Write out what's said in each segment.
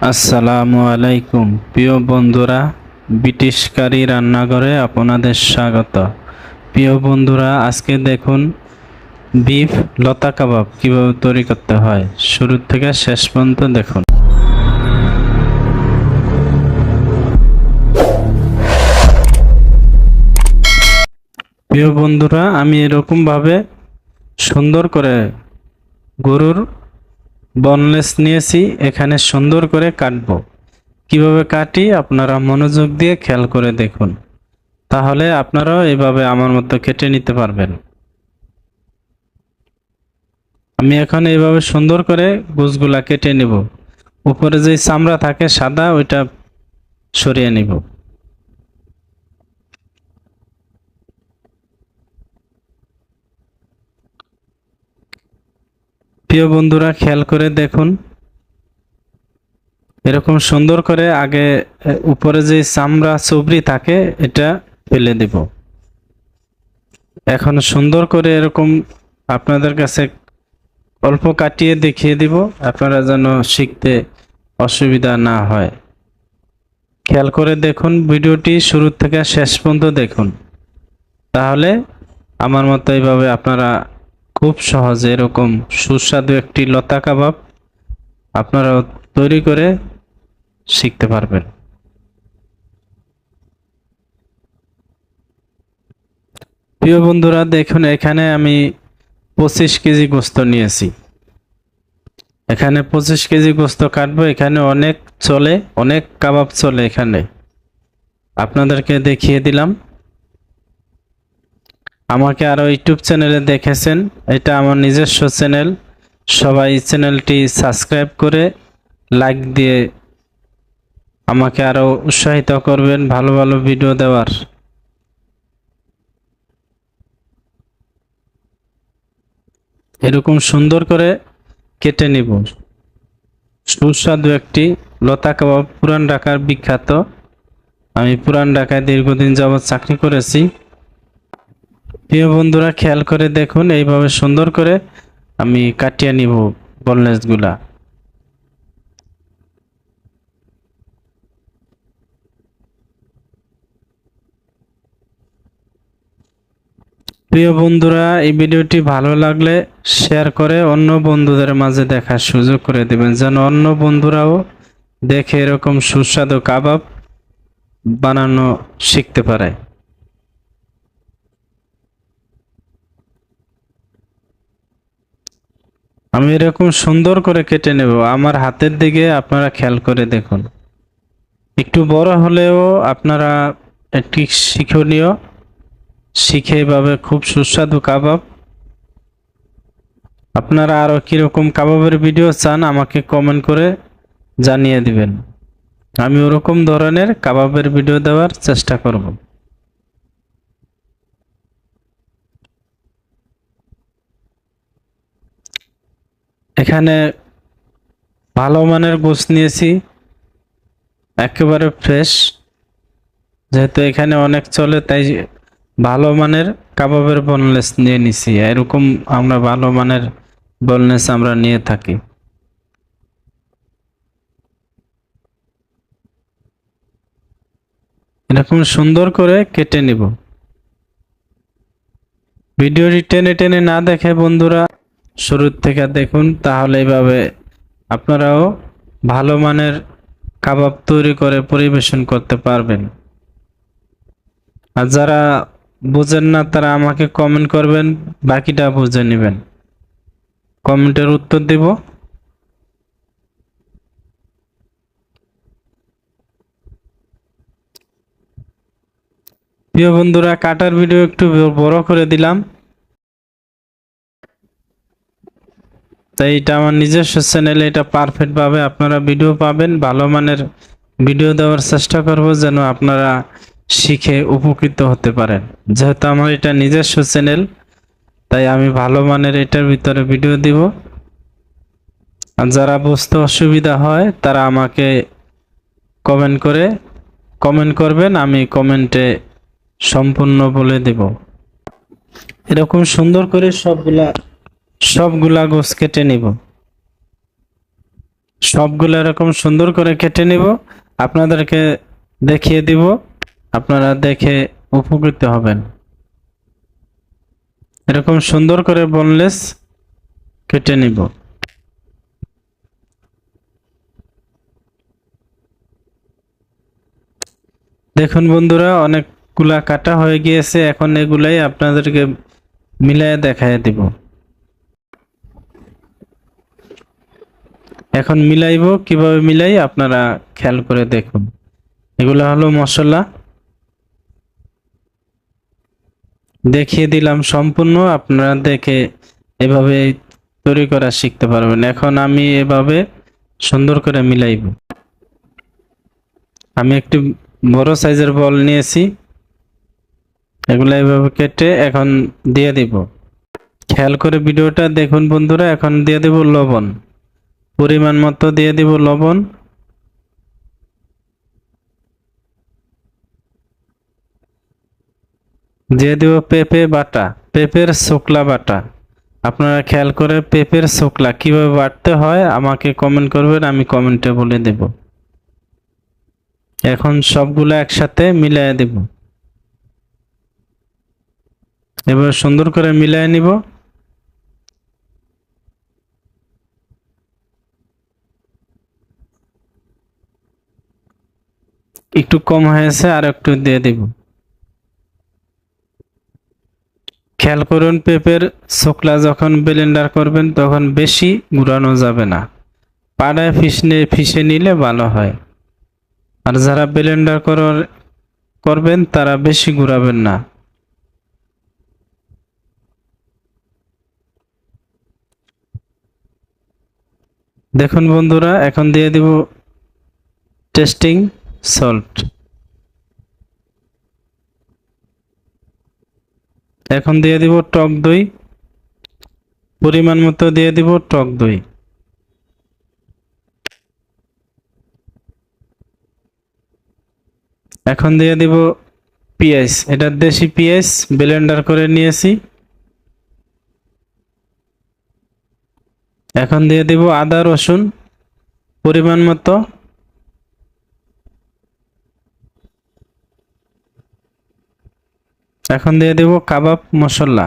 আসসালামু আলাইকুম প্রিয় বন্ধুরা, ব্রিটিশ কারি রান্নাঘরে আপনাদের স্বাগত। প্রিয় বন্ধুরা, আজকে দেখুন বিফ লতা কাবাব কিভাবে তৈরি করতে হয়। শুরু থেকে শেষ পর্যন্ত দেখুন। প্রিয় বন্ধুরা, আমি এরকম ভাবে সুন্দর করে গরুর বনলেস নিয়েছি, এখানে সুন্দর করে কাটবো। কিভাবে কাটি আপনারা মনোযোগ দিয়ে খেয়াল করে দেখুন, তাহলে আপনারাও এভাবে আমার মতো কেটে নিতে পারবেন। আমি এখন এইভাবে সুন্দর করে গোছগুলা কেটে নিব। উপরে যে চামড়া থাকে সাদা, ওইটা সরিয়ে নিব। প্রিয় বন্ধুরা, খেয়াল করে দেখুন, এরকম সুন্দর করে আগে উপরে যে চামড়া চবড়ি থাকে এটা ফেলে দেব। এখন সুন্দর করে এরকম আপনাদের কাছে অল্প কাটিয়ে দেখিয়ে দিব, আপনারা যেন শিখতে অসুবিধা না হয়। খেয়াল করে দেখুন, ভিডিওটি শুরু থেকে শেষ পর্যন্ত দেখুন, তাহলে আমার মতো এইভাবে আপনারা খুব সহজে এরকম সুস্বাদু একটি লতা কাবাব আপনারা তৈরি করে শিখতে পারবেন। প্রিয় বন্ধুরা, দেখুন এখানে আমি 25 কেজি গোস্ত নিয়েছি। এখানে 25 কেজি গোস্ত কাটবো। এখানে অনেক চলে, অনেক কাবাব চলে। এখানে আপনাদেরকে দেখিয়ে দিলাম। আমাকে আরো ইউটিউব চ্যানেলে দেখেছেন, এটা আমার নিজস্ব চ্যানেল। সবাই চ্যানেলটি সাবস্ক্রাইব করে লাইক দিয়ে আমাকে আরো উৎসাহিত করবেন ভালো ভালো ভিডিও দেওয়ার। এরকম সুন্দর করে কেটে নিব। সুস্বাদু একটি লতা কাবাব, পুরান ঢাকার বিখ্যাত। আমি পুরান ঢাকায় দীর্ঘদিন যাবৎ চাকরি করেছি। প্রিয় বন্ধুরা, খেয়াল করে দেখুন, এইভাবে সুন্দর করে আমি কাটিয়ে নিব বোনলেস গুলা। প্রিয় বন্ধুরা, এই ভিডিওটি ভালো লাগলে শেয়ার করে অন্য বন্ধুদের মাঝে দেখার সুযোগ করে দেবেন, যেন অন্য বন্ধুরাও দেখে এরকম সুস্বাদু কাবাব বানানো শিখতে পারে। আমি এরকম সুন্দর করে কেটে নেব। আমার হাতের দিকে আপনারা খেয়াল করে দেখুন, একটু বড় হলেও আপনারা একটি শিক্ষণীয় শিখে এভাবে খুব সুস্বাদু কাবাব। আপনারা আরো কিরকম কাবাবের ভিডিও চান আমাকে কমেন্ট করে জানিয়ে দিবেন, আমি ওরকম ধরনের কাবাবের ভিডিও দেওয়ার চেষ্টা করব। এখানে ভালো মানের গোশত নিয়েছি, একেবারে ফ্রেশ। যেহেতু এখানে অনেক চলে, তাই ভালো মানের কাবাবের বোনলেস নিয়ে নিছি। এরকম আমরা ভালো মানের বোনলেস আমরা নিয়ে থাকি। এরকম সুন্দর করে কেটে নিব। ভিডিওটি টেনে টেনে না দেখে বন্ধুরা শুরু থেকে দেখুন, তাহলে এইভাবে আপনারাও ভালো মানের কাবাব তৈরি করে পরিবেশন করতে পারবেন। আর যারা বুঝেন না তারা আমাকে কমেন্ট করবেন, বাকিটা বুঝে নেবেন। কমেন্টের উত্তর দেব। প্রিয় বন্ধুরা, কাটার ভিডিও একটু বড় করে দিলাম, তাই এটা আমার নিজস্ব চ্যানেলে এটা পারফেক্ট ভাবে আপনারা ভিডিও পাবেন। ভালো মানের ভিডিও দেওয়ার চেষ্টা করব, যেন আপনারা শিখে উপকৃত হতে পারেন। যেহেতু আমার এটা নিজস্ব চ্যানেল, তাই আমি ভালো মানের এটার ভিতরে ভিডিও দিব। আর যারা বুঝতে অসুবিধা হয় তারা আমাকে কমেন্ট করবেন, আমি কমেন্টে সম্পূর্ণ বলে দেব। এরকম সুন্দর করে সবগুলা গোছ কেটে নিব। সবগুলো এরকম সুন্দর করে কেটে নিব, আপনাদেরকে দেখিয়ে দিব, আপনারা দেখে উপকৃত হবেন। এরকম সুন্দর করে বোনলেস কেটে নিব। দেখুন বন্ধুরা, অনেকগুলা কাটা হয়ে গিয়েছে, এখন এগুলাই আপনাদেরকে মিলায়ে দেখায় দিব। এখন মিলাইবো, কিভাবে মিলাই আপনারা খেয়াল করে দেখুন। এগুলা হলো মশলা, দেখিয়ে দিলাম সম্পূর্ণ, আপনারা দেখে এভাবে তৈরি করা শিখতে পারবেন। এখন আমি এভাবে সুন্দর করে মিলাইব। আমি একটি বড় সাইজের বল নিয়েছি, এগুলা এভাবে কেটে এখন দিয়ে দিব। খেয়াল করে ভিডিওটা দেখুন বন্ধুরা। এখন দিয়ে দেব লবণ, পরিমাণ মতো দিয়ে দিব লবণ। দিয়ে দিব পেঁপে বাটা, পেঁপের ছোকলা বাটা। আপনারা খেয়াল করে পেঁপের ছোকলা কিভাবে বাটতে হয় আমাকে কমেন্ট করবেন, আমি কমেন্টে বলে দেব। এখন সবগুলো একসাথে মিলিয়ে দেব। এবার সুন্দর করে মিলিয়ে নিব। একটু কম হয়েছে, আর একটু দিয়ে দিব। খেয়াল করুন, পেঁপের ছোকলা যখন ব্লেন্ডার করবেন তখন বেশি গুঁড়ানো যাবে না, পাড়ায় ফিসে নিলে ভালো হয়। আর যারা ব্লেন্ডার করবেন তারা বেশি ঘুরাবেন না। দেখুন বন্ধুরা, এখন দিয়ে দিব টেস্টিং সল্ট। এখন দিয়ে দিব টক দই, পরিমাণ মতো দিয়ে দিব টক দই। এখন দিয়ে দিব পেঁয়াজ, এটা দেশি পেঁয়াজ ব্লেন্ডার করে নিয়েছি। এখন দিয়ে দিব আদা রসুন পরিমাণ মতো। এখন দিয়ে দিব কাবাব মশলা,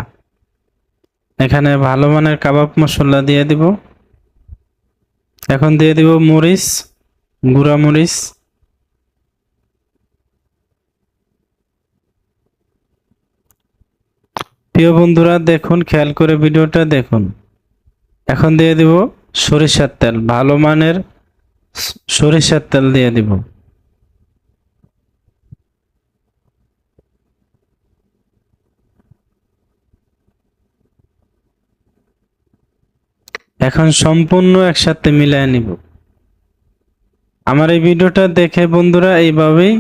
এখানে ভালো মানের কাবাব মশলা দিয়ে দিব। এখন দিয়ে দিব মরিচ, গুঁড়া মরিচ। প্রিয় বন্ধুরা দেখুন, খেয়াল করে ভিডিওটা দেখুন। এখন দিয়ে দিব সরিষার তেল, ভালো মানের সরিষার তেল দিয়ে দিব। এখন সম্পূর্ণ একসাথে মিলিয়ে নিব। আমার এই ভিডিওটা দেখে বন্ধুরা এইভাবেই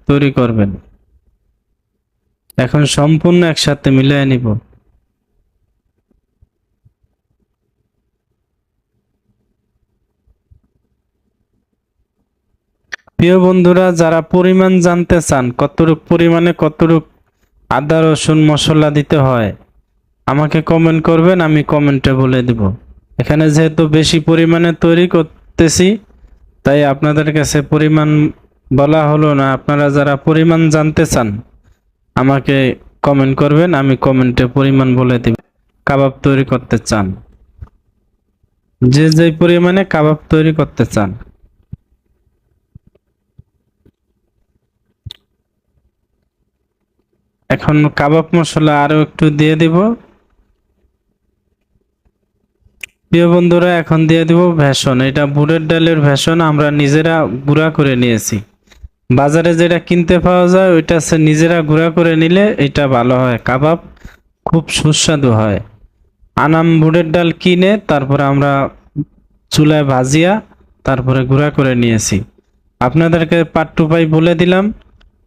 তৈরি করবেন। এখন সম্পূর্ণ একসাথে মিলিয়ে নিব। প্রিয় বন্ধুরা, যারা পরিমাণ জানতে চান কতটুকু পরিমাণে কতটুকু আদা রসুন মশলা দিতে হয় আমাকে কমেন্ট করবেন, আমি কমেন্টে বলে দিব। এখানে যেহেতু বেশি পরিমাণে তৈরি করতেছি তাই আপনাদের কাছে পরিমাণ বলা হলো না। আপনারা যারা পরিমাণ জানতে চান আমাকে কমেন্ট করবেন, আমি কমেন্টে পরিমাণ বলে দিব। কাবাব তৈরি করতে চান, যে যে পরিমাণে কাবাব তৈরি করতে চান। এখন কাবাব মশলা আরো একটু দিয়ে দিব। প্রিয় বন্ধুরা, এখন দিয়ে দিব ভেষন, এটা বুটের ডালের ভেষন আমরা নিজেরা গুঁড়া করে নিয়েছি। বাজারে যেটা কিনতে পাওয়া যায় ওইটা নিজেরা গুঁড়া করে নিলে এটা ভালো হয়, কাবাব খুব সুস্বাদু হয়। আনাম বুটের ডাল কিনে তারপরে আমরা চুলায় ভাজিয়া তারপরে গুঁড়া করে নিয়েছি। আপনাদেরকে পার্ট টু পাই বলে দিলাম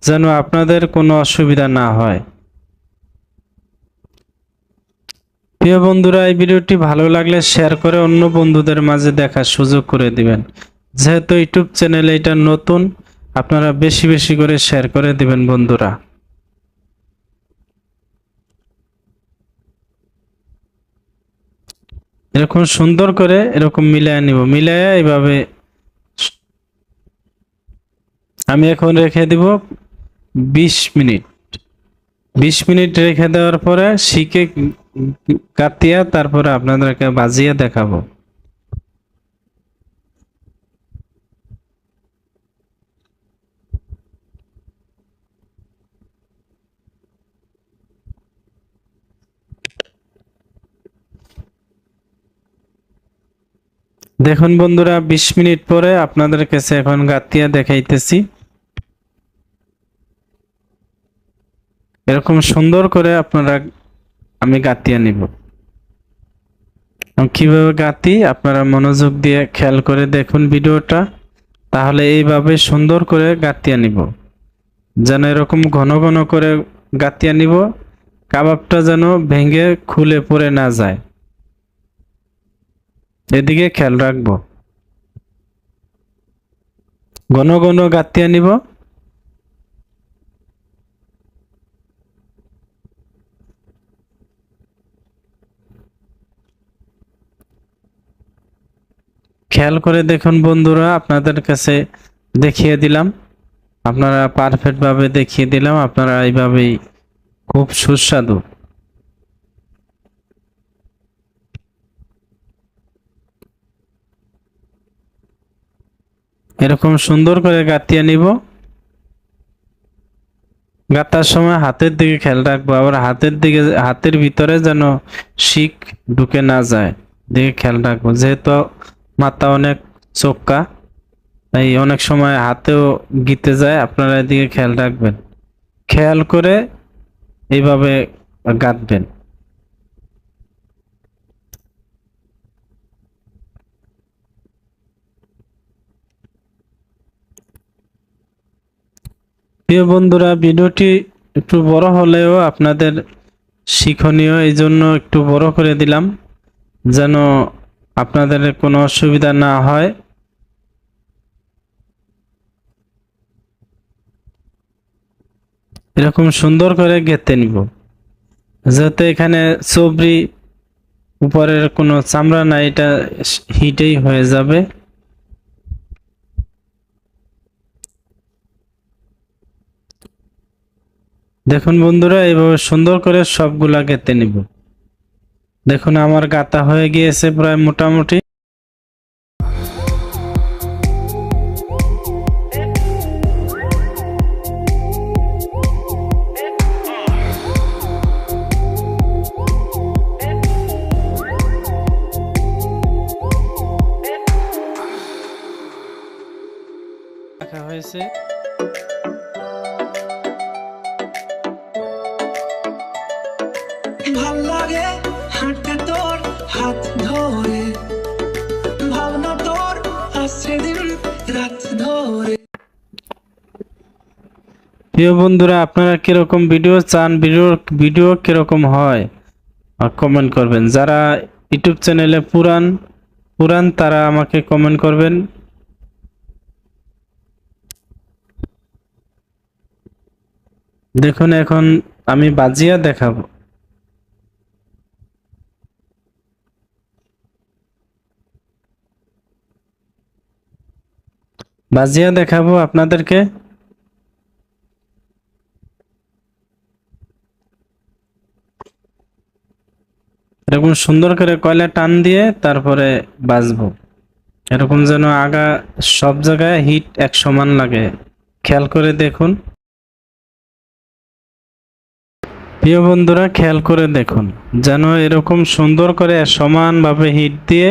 যেন আপনাদের কোনো অসুবিধা না হয়। প্রিয় বন্ধুরা, এই ভিডিওটি ভালো লাগলে শেয়ার করে অন্য বন্ধুদের মাঝে দেখার সুযোগ করে দিবেন। যেহেতু ইউটিউব চ্যানেলে এটা নতুন, আপনারা বেশি বেশি করে শেয়ার করে দিবেন বন্ধুরা। এরকম সুন্দর করে এরকম মিলায় নিব, মিলায় এইভাবে আমি এখন রেখে দিব 20 মিনিট। 20 মিনিট রেখে দেওয়ার পরে শিকে কাটিয়ে তারপরে আপনাদেরকে বাজিয়ে দেখাবো। দেখুন বন্ধুরা, 20 মিনিট পরে আপনাদের কাছে এখন গাতিয়া দেখাইতেছি। এরকম সুন্দর করে আপনারা আমি গাতিয়া নিব। কিভাবে গাতি আপনারা মনোযোগ দিয়ে খেয়াল করে দেখুন ভিডিওটা, তাহলে এইভাবে সুন্দর করে গাতিয়া নিব। যেন এরকম ঘন ঘন করে গাতিয়া নিব, কাবাবটা যেন ভেঙে খুলে পড়ে না যায়, এদিকে খেয়াল রাখবো। ঘন ঘন গাতিয়া নিব। খেয়াল করে দেখুন বন্ধুরা, আপনাদের কাছে দেখিয়ে দিলাম, আপনারা পারফেক্ট ভাবে দেখিয়ে দিলাম, আপনারা এইভাবেই খুব সুস্বাদু এরকম সুন্দর করে গাতিয়া নিব। গাতার সময় হাতের দিকে খেয়াল রাখবো, আবার হাতের ভিতরে যেন শিক ঢুকে না যায় দিকে খেয়াল রাখবো, যেহেতু মাথা অনেক চোক্কা, তাই অনেক সময় হাতেও গিতে যায়, আপনারা এদিকে খেয়াল রাখবেন। খেয়াল করে এইভাবে গাঁথবেন। প্রিয় বন্ধুরা, ভিডিওটি একটু বড় হলেও আপনাদের শিক্ষণীয়, এই জন্য একটু বড় করে দিলাম, যেন আপনাদের কোনো অসুবিধা না হয়। এরকম সুন্দর করে গেঁথে নিব, যাতে এখানে চবরি উপরের কোনো চামড়া নাই, এটা হিটেই হয়ে যাবে। দেখুন বন্ধুরা, এইভাবে সুন্দর করে সবগুলা গেঁথে নিব। দেখুন আমার গাঁথা হয়ে গিয়েছে প্রায় মোটামুটি। রাখা হয়েছে। ভাল লাগে হাঁটতে তোর হাত ধরে, ভাবনা তোর আসছে দিন রাত ধরে। প্রিয় বন্ধুরা, আপনারা কিরকম ভিডিও চান, ভিডিও কিরকম হয় কমেন্ট করবেন। যারা ইউটিউব চ্যানেলে পুরান তারা আমাকে কমেন্ট করবেন। দেখুন এখন আমি বাজিয়া দেখাবো। বাজিয়া দেখাবো আপনাদেরকে। এরকম সুন্দর করে কয়লা টান দিয়ে তারপরে বাজবো, এরকম যেন আগা সব জায়গায় হিট এক সমান লাগে, খেয়াল করে দেখুন। প্রিয় বন্ধুরা, খেয়াল করে দেখুন, যেন এরকম সুন্দর করে সমানভাবে হিট দিয়ে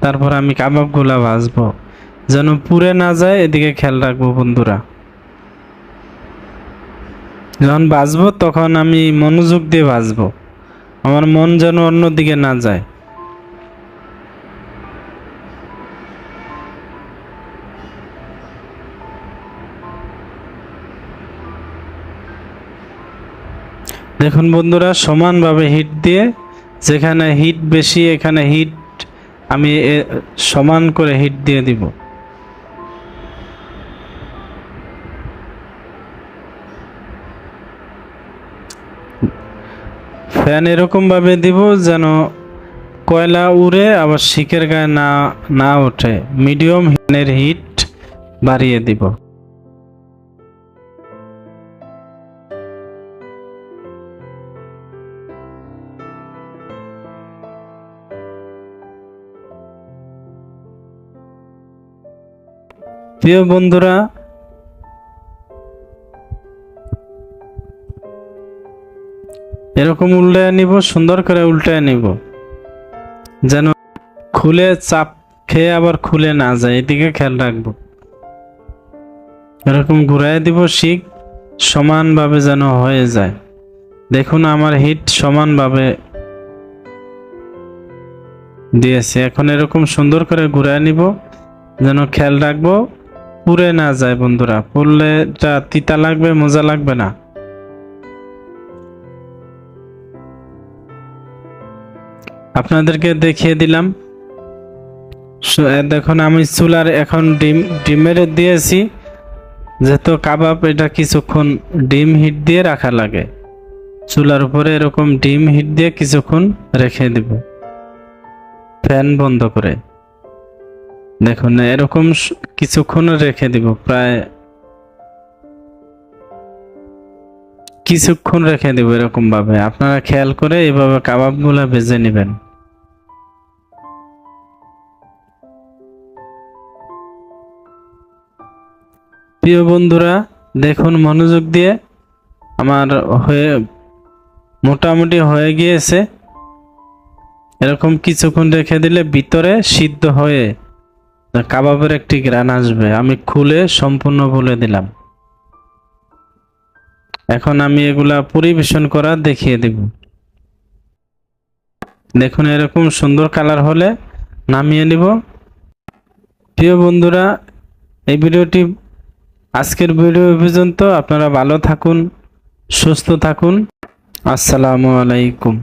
তারপর আমি কাবাবগুলা ভাজবো, যেন পুড়ে না যায়, এদিকে খেয়াল রাখবো বন্ধুরা। যখন ভাজবো তখন আমি মনোযোগ দিয়ে ভাজবো, আমার মন যেন অন্যদিকে না যায়। দেখুন বন্ধুরা, সমানভাবে হিট দিয়ে, যেখানে হিট বেশি এখানে হিট আমি সমান করে হিট দিয়ে দিব। ফ্যান এরকম ভাবে দিব যেন কয়লা উড়ে আবার শিকের গায়ে না না ওঠে, মিডিয়াম হিটের হিট বাড়িয়ে দিব। প্রিয় বন্ধুরা, এরকম উল্টায় নিব, সুন্দর করে উল্টায় নিব যেন খুলে চাপ খেয়ে আবার খুলে না যায়, এদিকে খেয়াল রাখবো। এরকম ঘুরাই দিব, শিক সমানভাবে যেন হয়ে যায়। দেখুন আমার হিট সমানভাবে দিয়েছে। এখন এরকম সুন্দর করে ঘুরাই নিব, যেন খেয়াল রাখবো পুড়ে না যায়। বন্ধুরা, পুড়লে এটা তিতা লাগবে, মজা লাগবে না। আপনাদেরকে দেখিয়ে দিলাম। দেখুন আমি চুলার এখন ডিমের দিয়েছি, যেহেতু কাবাব এটা কিছুক্ষণ ডিম হিট দিয়ে রাখা লাগে। চুলার উপরে এরকম ডিম হিট দিয়ে কিছুক্ষণ রেখে দিব, ফ্যান বন্ধ করে। দেখুন এরকম কিছুক্ষণ রেখে দিব, প্রায় কিছুক্ষণ রেখে দিব। এরকম ভাবে আপনারা খেয়াল করে এইভাবে কাবাবগুলো ভেজে নেবেন। প্রিয় বন্ধুরা, দেখুন মনোযোগ দিয়ে, আমার হয়ে মোটামুটি হয়ে গিয়েছে। এরকম কিছুক্ষণ রেখে দিলে ভিতরে সিদ্ধ হয়ে কাবাবের একটি ঘ্রাণ আসবে। আমি খুলে সম্পূর্ণ বলে দিলাম। এখন আমি এগুলা পরিবেশন করা দেখিয়ে দেব। দেখুন এরকম সুন্দর কালার হলে নামিয়ে নিব। প্রিয় বন্ধুরা, এই ভিডিওটি আজকের ভিডিও পর্যন্ত। আপনারা ভালো থাকুন, সুস্থ থাকুন। আসসালামু আলাইকুম।